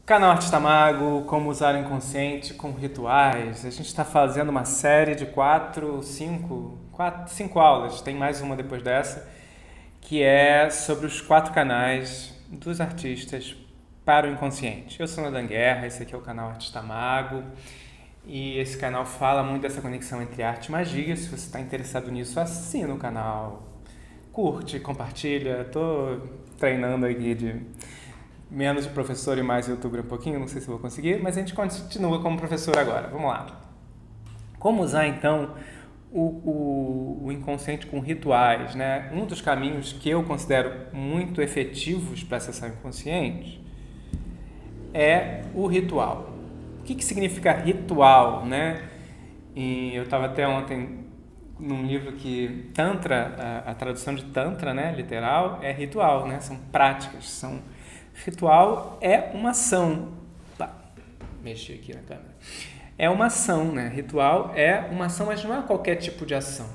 Canal Artista Mago, como usar o inconsciente com rituais. A gente está fazendo uma série de cinco aulas, tem mais uma depois dessa, que é sobre os 4 canais dos artistas para o inconsciente. Eu sou o Nadan Guerra, esse aqui é o canal Artista Mago, e esse canal fala muito dessa conexão entre arte e magia. Se você está interessado nisso, assina o canal, curte, compartilha. Estou treinando aqui de menos de professor e mais youtuber um pouquinho, não sei se vou conseguir, mas a gente continua como professor agora. Vamos lá. Como usar então o inconsciente com rituais, né? Um dos caminhos que eu considero muito efetivos para acessar o inconsciente é o ritual. O que significa ritual, né? E eu estava até ontem num livro que Tantra, a tradução de Tantra, né, literal, é ritual, né? São práticas, Ritual é uma ação. Mexi aqui na câmera. É uma ação, né? Ritual é uma ação, mas não é qualquer tipo de ação.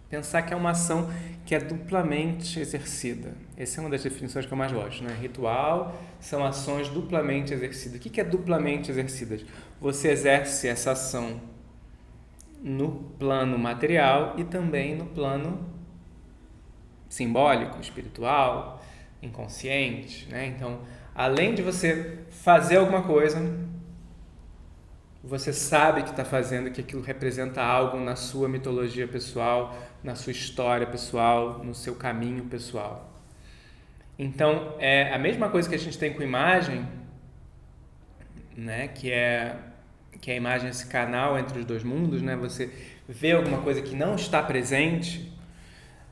Pensar que é uma ação que é duplamente exercida. Essa é uma das definições que eu mais gosto, né? Ritual são ações duplamente exercidas. O que é duplamente exercidas? Você exerce essa ação no plano material e também no plano simbólico, espiritual, inconsciente, né? Então, além de você fazer alguma coisa, você sabe que está fazendo, que aquilo representa algo na sua mitologia pessoal, na sua história pessoal, no seu caminho pessoal. Então, é a mesma coisa que a gente tem com imagem, né? Que é a imagem, esse canal entre os dois mundos, né? Você vê alguma coisa que não está presente,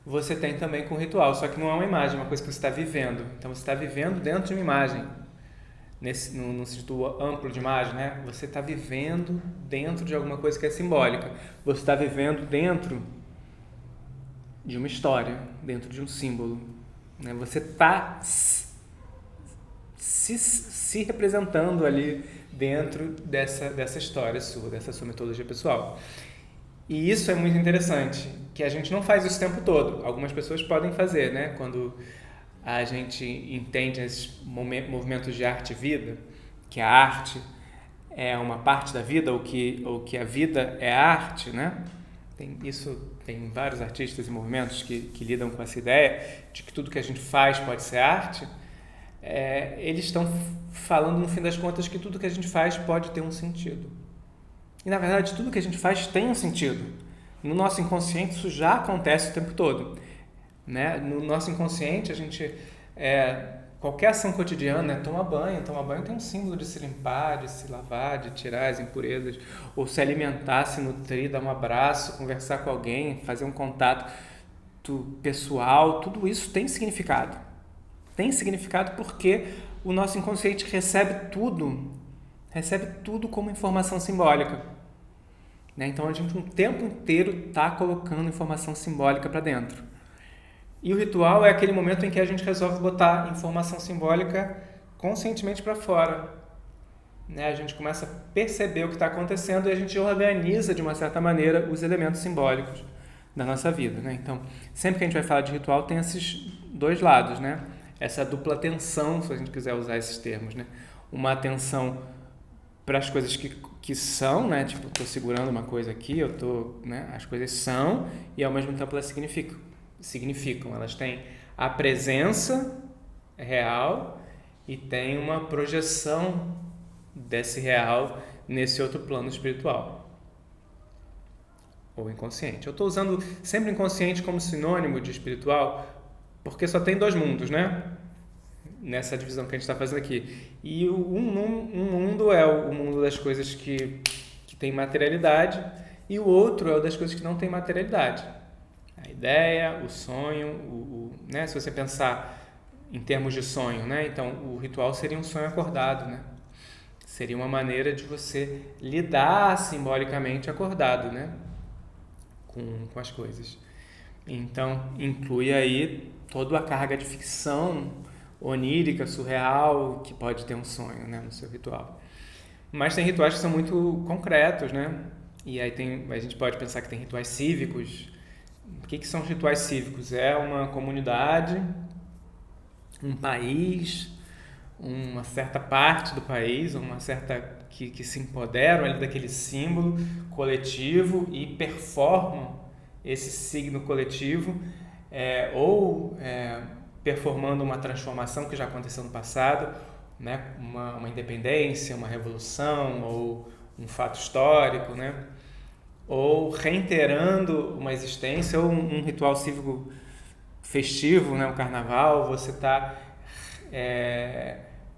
você tem também com o ritual, só que não é uma imagem, é uma coisa que você está vivendo. Então, você está vivendo dentro de uma imagem, no sentido amplo de imagem, né? Você está vivendo dentro de alguma coisa que é simbólica. Você está vivendo dentro de uma história, dentro de um símbolo, né? Você está se representando ali dentro dessa história sua, dessa sua mitologia pessoal. E isso é muito interessante, que a gente não faz isso o tempo todo. Algumas pessoas podem fazer, né? Quando a gente entende esses movimentos de arte e vida, que a arte é uma parte da vida, ou que a vida é arte, né? Tem vários artistas e movimentos que lidam com essa ideia de que tudo que a gente faz pode ser arte. Eles estão falando, no fim das contas, que tudo que a gente faz pode ter um sentido. E, na verdade, tudo que a gente faz tem um sentido. No nosso inconsciente, isso já acontece o tempo todo. Né? No nosso inconsciente, a gente... qualquer ação cotidiana, né? Tomar banho tem um símbolo de se limpar, de se lavar, de tirar as impurezas, ou se alimentar, se nutrir, dar um abraço, conversar com alguém, fazer um contato pessoal, tudo isso tem significado. Tem significado porque o nosso inconsciente recebe tudo como informação simbólica. Né? Então, a gente o tempo inteiro está colocando informação simbólica para dentro. E o ritual é aquele momento em que a gente resolve botar informação simbólica conscientemente para fora. Né? A gente começa a perceber o que está acontecendo e a gente organiza, de uma certa maneira, os elementos simbólicos da nossa vida. Né? Então, sempre que a gente vai falar de ritual, tem esses dois lados. Né? Essa dupla atenção, se a gente quiser usar esses termos. Né? Uma atenção para as coisas que são, né? Tipo, estou segurando uma coisa aqui, né? As coisas são e ao mesmo tempo elas significam. Elas têm a presença real e tem uma projeção desse real nesse outro plano espiritual ou inconsciente. Eu estou usando sempre inconsciente como sinônimo de espiritual porque só tem 2 mundos, né? Nessa divisão que a gente está fazendo aqui. E um mundo é o mundo das coisas que tem materialidade e o outro é o das coisas que não tem materialidade. A ideia, o sonho, né? Se você pensar em termos de sonho, né? Então, o ritual seria um sonho acordado, né? Seria uma maneira de você lidar simbolicamente acordado, né? Com as coisas. Então, inclui aí toda a carga de ficção onírica, surreal, que pode ter um sonho, né, no seu ritual. Mas tem rituais que são muito concretos, né? E aí a gente pode pensar que tem rituais cívicos. O que são os rituais cívicos? É uma comunidade, um país, uma certa parte do país, uma certa que se empoderam ali daquele símbolo coletivo e performam esse signo coletivo, ou performando uma transformação que já aconteceu no passado, né? Uma independência, uma revolução ou um fato histórico, né? Ou reiterando uma existência ou um ritual cívico festivo, né? O carnaval, você está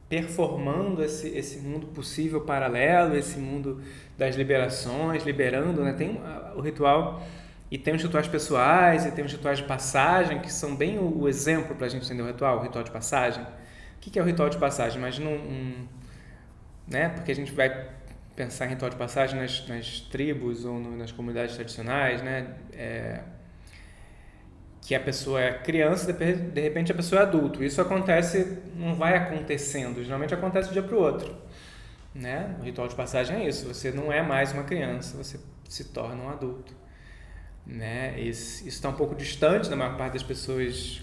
performando esse mundo possível paralelo, esse mundo das liberações, liberando, né? Tem o ritual e tem os rituais pessoais e tem os rituais de passagem, que são bem o exemplo para a gente entender o ritual de passagem. O que é o ritual de passagem? Imagina né? Porque a gente vai pensar em ritual de passagem nas tribos ou nas comunidades tradicionais, né? Que a pessoa é criança, de repente a pessoa é adulto. Isso acontece, não vai acontecendo, geralmente acontece de um dia para o outro, né? O ritual de passagem é isso, você não é mais uma criança, você se torna um adulto, né? Isso está um pouco distante da maior parte das pessoas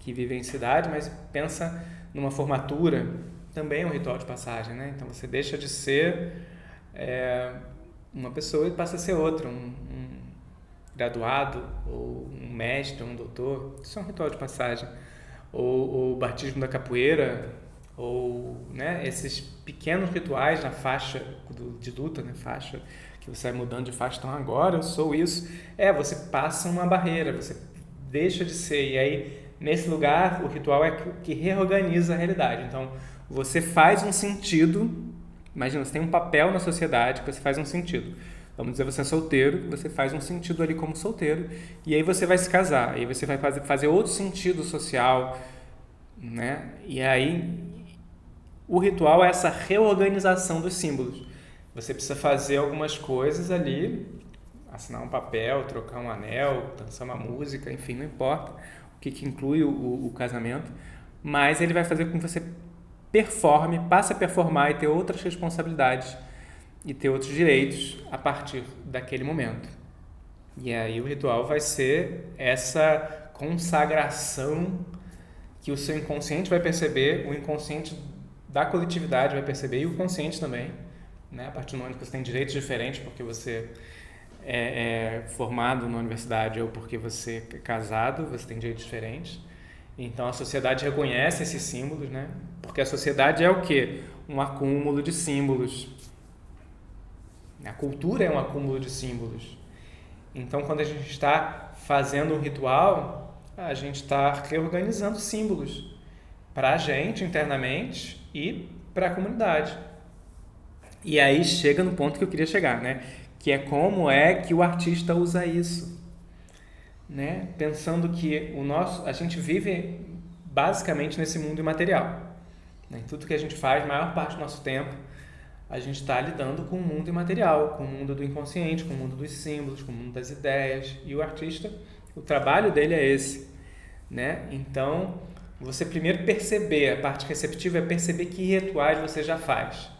que vivem em cidade, mas pensa numa formatura, também é um ritual de passagem, né? Então você deixa de ser uma pessoa e passa a ser outra, um graduado, ou um mestre, um doutor. Isso é um ritual de passagem. Ou o batismo da capoeira, ou, né, esses pequenos rituais na faixa de luta, né, faixa que você vai mudando de faixa. Então agora eu sou isso. Você passa uma barreira, você deixa de ser. E aí, nesse lugar, o ritual é que reorganiza a realidade. Então, você faz um sentido. Imagina, você tem um papel na sociedade que você faz um sentido. Vamos dizer, você é solteiro, você faz um sentido ali como solteiro, e aí você vai se casar, aí você vai fazer outro sentido social, né? E aí o ritual é essa reorganização dos símbolos. Você precisa fazer algumas coisas ali, assinar um papel, trocar um anel, dançar uma música, enfim, não importa o que inclui o casamento, mas ele vai fazer com que você performe, passe a performar e ter outras responsabilidades e ter outros direitos a partir daquele momento. E aí o ritual vai ser essa consagração que o seu inconsciente vai perceber, o inconsciente da coletividade vai perceber e o consciente também, né? A partir do momento que você tem direitos diferentes porque você é formado na universidade ou porque você é casado, você tem direitos diferentes. Então a sociedade reconhece esses símbolos, né? Porque a sociedade é o quê? Um acúmulo de símbolos. A cultura é um acúmulo de símbolos. Então, quando a gente está fazendo um ritual, a gente está reorganizando símbolos para a gente internamente e para a comunidade. E aí chega no ponto que eu queria chegar, né? Que é como é que o artista usa isso, né? Pensando que a gente vive basicamente nesse mundo imaterial, né? Tudo que a gente faz, a maior parte do nosso tempo, a gente está lidando com o mundo imaterial, com o mundo do inconsciente, com o mundo dos símbolos, com o mundo das ideias. E o artista, o trabalho dele é esse, né? Então, você primeiro perceber, a parte receptiva é perceber que rituais você já faz.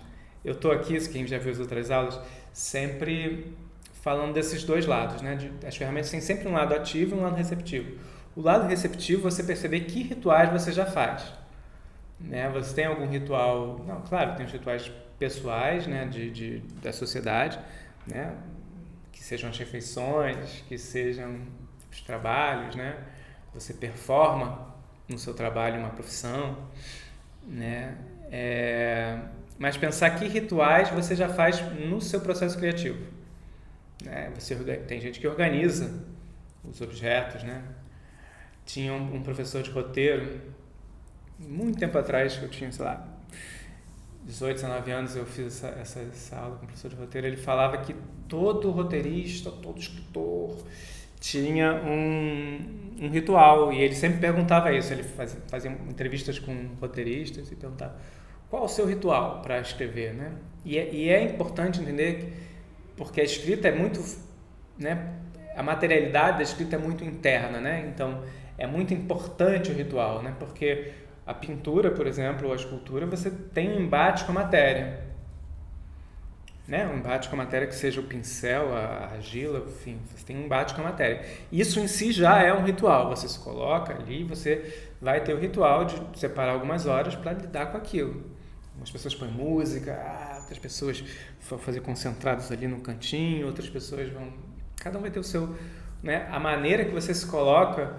Eu estou aqui, quem já viu as outras aulas, sempre falando desses dois lados, né? As ferramentas têm sempre um lado ativo e um lado receptivo. O lado receptivo, você perceber que rituais você já faz, né? Você tem algum ritual... Não, claro, tem os rituais pessoais, né, da sociedade, né, que sejam as refeições, que sejam os trabalhos, né, você performa no seu trabalho uma profissão, né, mas pensar que rituais você já faz no seu processo criativo, né, tem gente que organiza os objetos, né, tinha um professor de roteiro, muito tempo atrás, que eu tinha, sei lá, 18, 19 anos, eu fiz essa aula com o professor de roteiro. Ele falava que todo roteirista, todo escritor tinha um ritual, e ele sempre perguntava isso. Ele fazia entrevistas com roteiristas e perguntava qual o seu ritual para escrever, né? E é importante entender, porque a escrita é muito, né? A materialidade da escrita é muito interna, né? Então é muito importante o ritual, né? Porque a pintura, por exemplo, ou a escultura, você tem um embate com a matéria, né? Um embate com a matéria, que seja o pincel, a argila, enfim, você tem um embate com a matéria. Isso em si já é um ritual. Você se coloca ali, você vai ter o ritual de separar algumas horas para lidar com aquilo. Algumas pessoas põem música, outras pessoas vão fazer concentrados ali no cantinho, outras pessoas vão... Cada um vai ter o seu... Né? A maneira que você se coloca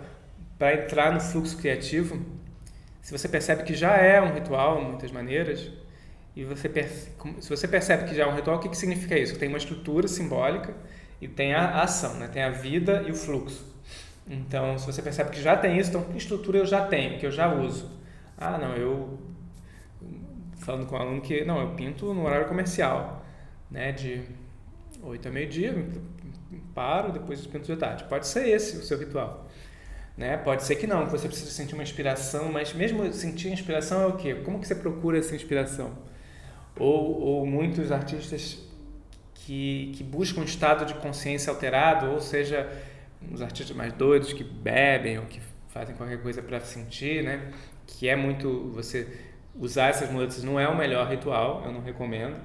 para entrar no fluxo criativo, se você percebe que já é um ritual, de muitas maneiras, e se você percebe que já é um ritual, o que significa isso? Que tem uma estrutura simbólica e tem a ação, né? Tem a vida e o fluxo. Então, se você percebe que já tem isso, então que estrutura eu já tenho, que eu já uso? Não, falando com o aluno que, não, eu pinto no horário comercial, né? De 8 a meio-dia, paro, depois pinto de tarde. Pode ser esse o seu ritual. Né? Pode ser que não, que você precisa sentir uma inspiração, mas mesmo sentir inspiração é o quê? Como que você procura essa inspiração? Ou muitos artistas que buscam um estado de consciência alterado, ou seja, os artistas mais doidos que bebem ou que fazem qualquer coisa para sentir, né? Que é muito... Você usar essas mudanças não é o melhor ritual, eu não recomendo.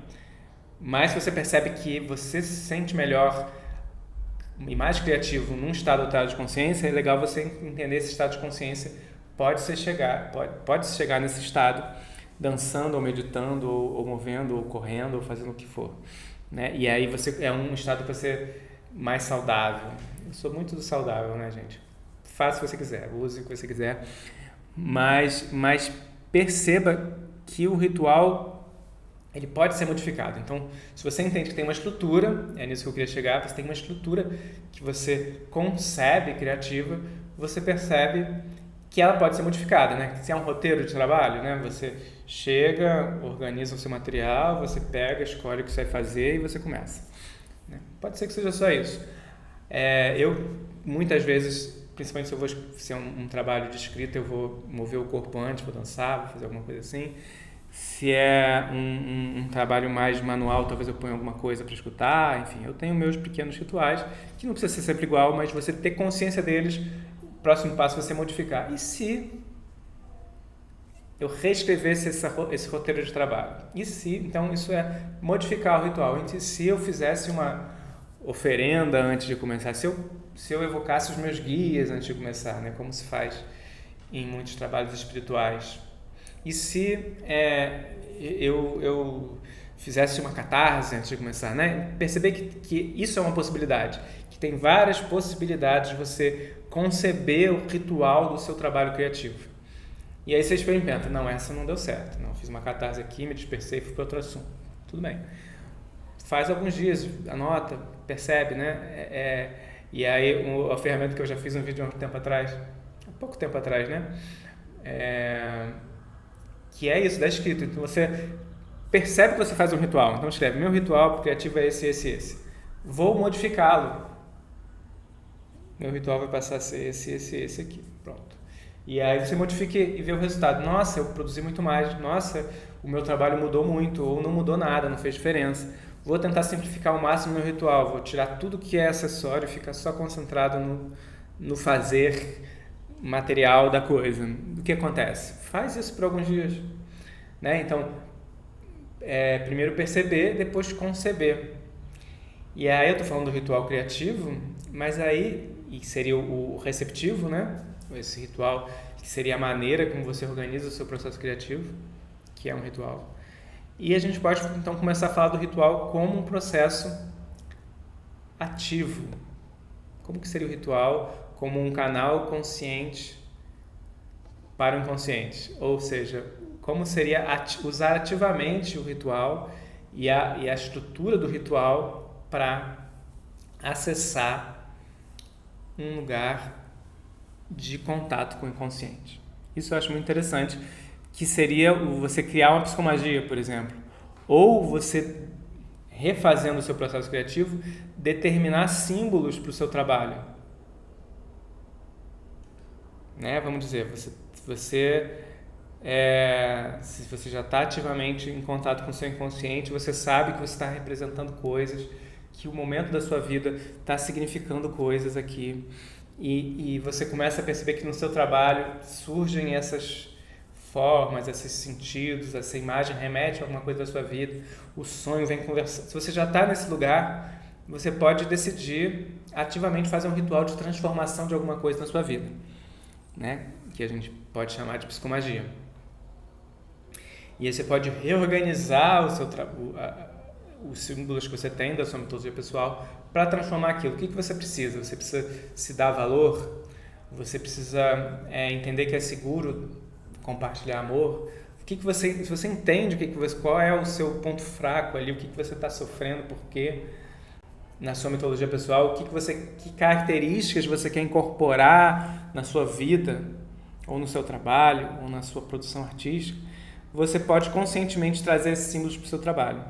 Mas se você percebe que você se sente melhor e mais criativo num estado alterado de consciência, é legal você entender esse estado de consciência. Pode-se chegar nesse estado dançando ou meditando ou movendo ou correndo ou fazendo o que for, né? E aí é um estado para ser mais saudável. Eu sou muito do saudável, né, gente? Faça o que você quiser, use o que você quiser, mas perceba que o ritual ele pode ser modificado. Então, se você entende que tem uma estrutura, é nisso que eu queria chegar, você tem uma estrutura que você concebe criativa, você percebe que ela pode ser modificada, né? Se é um roteiro de trabalho, né? Você chega, organiza o seu material, você pega, escolhe o que você vai fazer e você começa, né? Pode ser que seja só isso. Eu, muitas vezes, principalmente se eu vou ser um trabalho de escrita, eu vou mover o corpo antes, vou dançar, vou fazer alguma coisa assim. Se é um trabalho mais manual, talvez eu ponha alguma coisa para escutar, enfim, eu tenho meus pequenos rituais, que não precisa ser sempre igual, mas você ter consciência deles, o próximo passo é você modificar. E se eu reescrevesse esse roteiro de trabalho? E se, então, isso é modificar o ritual. E se eu fizesse uma oferenda antes de começar, se eu evocasse os meus guias antes de começar, né, como se faz em muitos trabalhos espirituais? E se eu fizesse uma catarse antes de começar, né? Perceber que isso é uma possibilidade, que tem várias possibilidades de você conceber o ritual do seu trabalho criativo. E aí você experimenta, não, essa não deu certo, não, fiz uma catarse aqui, me dispersei e fui para outro assunto. Tudo bem. Faz alguns dias, anota, percebe, né? E aí a ferramenta que eu já fiz um vídeo há pouco tempo atrás, né? Que é isso, da escrita. Então você percebe que você faz um ritual. Então escreve, meu ritual criativo é esse. Vou modificá-lo. Meu ritual vai passar a ser esse aqui. Pronto. E aí você modifica e vê o resultado. Nossa, eu produzi muito mais. Nossa, o meu trabalho mudou muito. Ou não mudou nada, não fez diferença. Vou tentar simplificar ao máximo o meu ritual. Vou tirar tudo que é acessório e ficar só concentrado no fazer material da coisa. O que acontece? Faz isso por alguns dias, né? Então, primeiro perceber, depois conceber. E aí eu tô falando do ritual criativo, mas aí e seria o receptivo, né? Esse ritual que seria a maneira como você organiza o seu processo criativo, que é um ritual. E a gente pode então começar a falar do ritual como um processo ativo. Como que seria o ritual? Como um canal consciente para o inconsciente, ou seja, como seria usar ativamente o ritual e a estrutura do ritual para acessar um lugar de contato com o inconsciente. Isso eu acho muito interessante, que seria você criar uma psicomagia, por exemplo, ou você, refazendo o seu processo criativo, determinar símbolos para o seu trabalho. Né? Vamos dizer, se você já está ativamente em contato com o seu inconsciente, você sabe que você está representando coisas, que o momento da sua vida está significando coisas aqui, e você começa a perceber que no seu trabalho surgem essas formas, esses sentidos, essa imagem remete a alguma coisa da sua vida, o sonho vem conversando. Se você já está nesse lugar, você pode decidir ativamente fazer um ritual de transformação de alguma coisa na sua vida. né? Que a gente pode chamar de psicomagia. E aí você pode reorganizar os símbolos que você tem da sua mitologia pessoal para transformar aquilo. O que você precisa? Você precisa se dar valor? Você precisa entender que é seguro compartilhar amor? Se você entende qual é o seu ponto fraco ali, o que você está sofrendo, por quê, na sua mitologia pessoal, que características você quer incorporar na sua vida, ou no seu trabalho, ou na sua produção artística, você pode conscientemente trazer esses símbolos para o seu trabalho.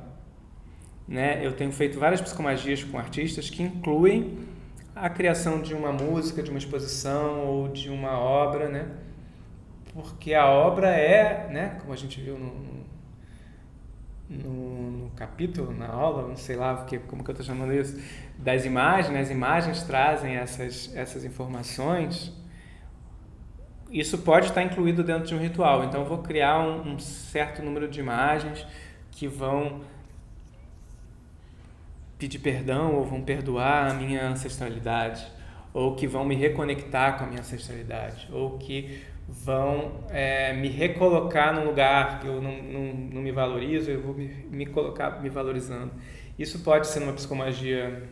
Né? Eu tenho feito várias psicomagias com artistas que incluem a criação de uma música, de uma exposição ou de uma obra, né? Porque a obra né, como a gente viu no capítulo, na aula, não sei lá como que eu estou chamando isso, das imagens, né? As imagens trazem essas informações. Isso pode estar incluído dentro de um ritual. Então eu vou criar um certo número de imagens que vão pedir perdão ou vão perdoar a minha ancestralidade, ou que vão me reconectar com a minha ancestralidade, ou que vão me recolocar num lugar que eu não me valorizo, eu vou me colocar me valorizando. Isso pode ser uma psicomagia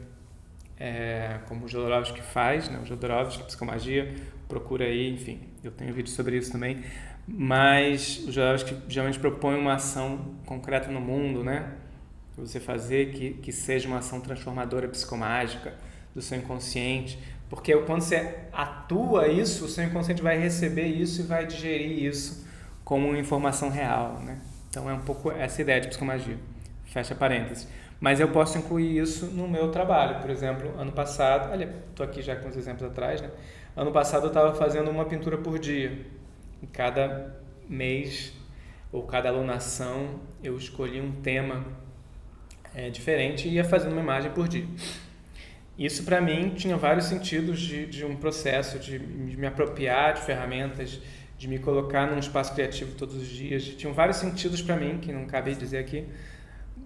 como o Jodorowsky faz, né? O Jodorowsky, psicomagia, procura aí, enfim, eu tenho vídeo sobre isso também, mas o Jodorowsky geralmente propõe uma ação concreta no mundo, né? Você fazer que seja uma ação transformadora psicomágica do seu inconsciente, porque quando você atua isso, o seu inconsciente vai receber isso e vai digerir isso como uma informação real, né? Então é um pouco essa ideia de psicomagia, fecha parênteses. Mas eu posso incluir isso no meu trabalho. Por exemplo, ano passado, olha, estou aqui já com os exemplos atrás, né? Ano passado eu estava fazendo uma pintura por dia. Em cada mês ou cada alunação eu escolhi um tema diferente e ia fazendo uma imagem por dia. Isso para mim tinha vários sentidos de um processo de me apropriar de ferramentas, de me colocar num espaço criativo todos os dias. Tinham vários sentidos para mim, que não cabe dizer aqui,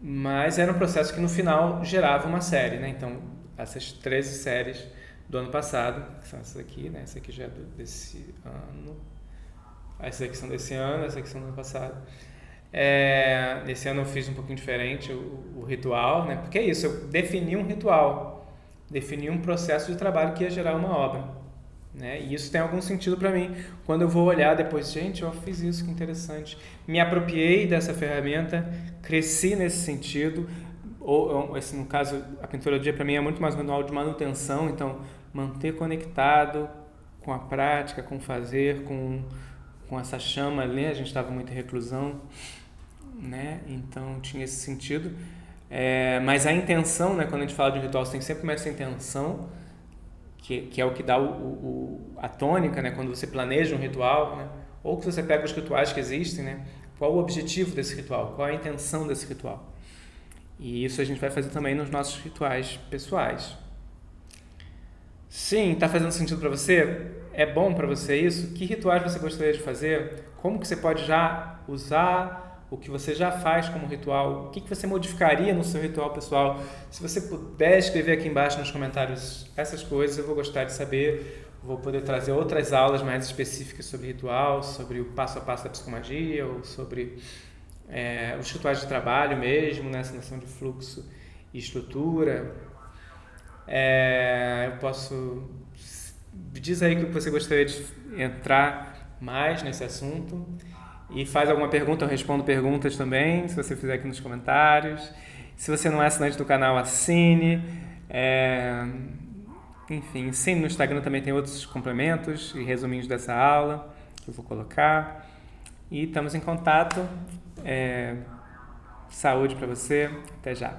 mas era um processo que no final gerava uma série, né? Então, essas 13 séries do ano passado, que são essas aqui, né? Essa aqui já é desse ano, essas aqui são desse ano, essas aqui são do ano passado. Esse ano eu fiz um pouquinho diferente o ritual, né? Porque é isso, eu defini um ritual, defini um processo de trabalho que ia gerar uma obra, né? E isso tem algum sentido para mim. Quando eu vou olhar depois, gente, eu fiz isso, que interessante. Me apropriei dessa ferramenta, cresci nesse sentido. No caso, a pintura do dia para mim é muito mais um manual de manutenção, então manter conectado com a prática, com o fazer, com essa chama ali. A gente estava muito em reclusão, né? Então tinha esse sentido. Mas a intenção, né? Quando a gente fala de um ritual, você tem sempre essa intenção, que é o que dá a tônica, né? Quando você planeja um ritual, né? Ou que você pega os rituais que existem, né? Qual o objetivo desse ritual? Qual a intenção desse ritual? E isso a gente vai fazer também nos nossos rituais pessoais. Sim, está fazendo sentido para você? É bom para você isso? Que rituais você gostaria de fazer? Como que você pode já usar o que você já faz como ritual? O que você modificaria no seu ritual pessoal? Se você puder escrever aqui embaixo nos comentários essas coisas, eu vou gostar de saber. Vou poder trazer outras aulas mais específicas sobre ritual, sobre o passo a passo da psicomagia, ou sobre os rituais de trabalho mesmo, nessa noção de fluxo e estrutura. Eu posso... Diz aí que você gostaria de entrar mais nesse assunto. E faz alguma pergunta, eu respondo perguntas também, se você fizer aqui nos comentários. Se você não é assinante do canal, assine. Enfim, sim, no Instagram também tem outros complementos e resuminhos dessa aula que eu vou colocar. E estamos em contato. Saúde para você. Até já.